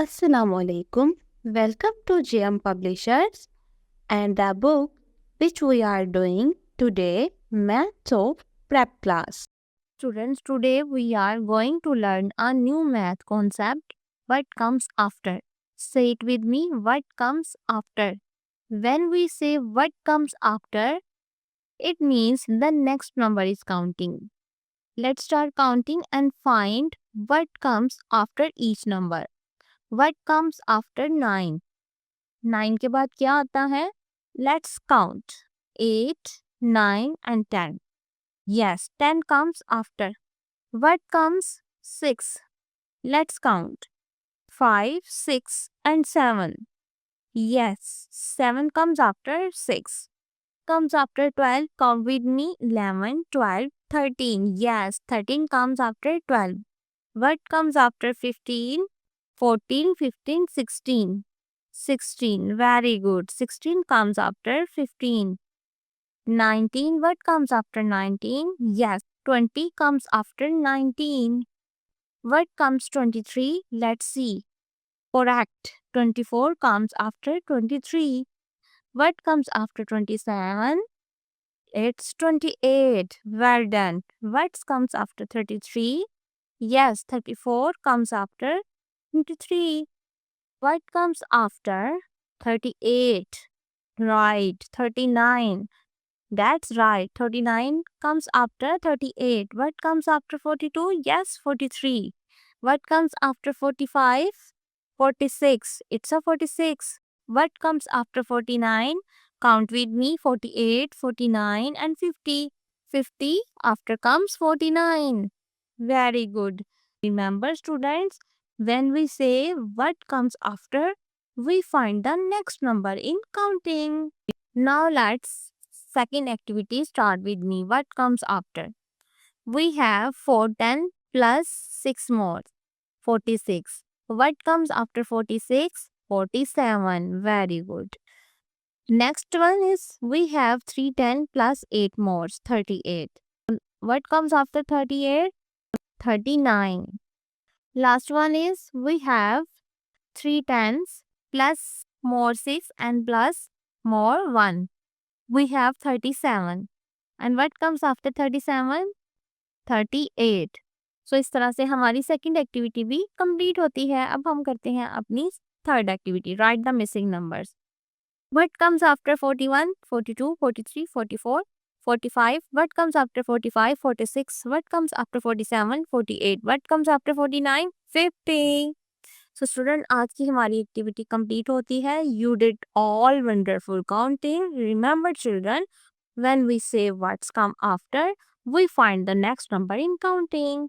Assalamu alaikum. Welcome to JM Publishers and the book which we are doing today, Maths of Prep Class. Students, today we are going to learn a new math concept. What comes after? Say it with me. What comes after? When we say what comes after, it means the next number is counting. Let's start counting and find what comes after each number. What comes after 9? 9 के बाद क्या आता है? Let's count. 8, 9 and 10. Yes, 10 comes after. What comes? 6. Let's count. 5, 6 and 7. Yes, 7 comes after 6. Comes after 12. Count with me. 11, 12, 13. Yes, 13 comes after 12. What comes after 15? 14, 15, 16. 16. Very good. 16 comes after 15. 19. What comes after 19? Yes, 20 comes after 19. What comes 23? Let's see. Correct. 24 comes after 23. What comes after 27? It's 28. Well done. What comes after 33? Yes, 34 comes after 23. What comes after 38? Right, 39. That's right. 39 comes after 38. What comes after 42? Yes, 43. What comes after 45? 46. It's a 46. What comes after 49? Count with me. 48, 49 and 50. 50 after comes 49. Very good. Remember, students, when we say what comes after, we find the next number in counting. Now let's second activity start with me. What comes after? We have 410 plus 6 more. 46. What comes after 46? 47. Very good. Next one is we have 310 plus 8 more. 38. What comes after 38? 39. Last one is we have 3 tens plus more 6 and plus more 1. We have 37. And what comes after 37? 38. So इस तरह से हमारी second activity भी complete होती है. अब हम करते हैं अपनी third activity. Right the missing numbers. What comes after 41? 42, 43, 44, 45. What comes after 45? 46. What comes after 47? 48. What comes after 49? 50. So student, आज की हमारी एक्टिविटी कंप्लीट होती है. You did all wonderful counting. Remember children, when we say what's come after, we find the next number in counting.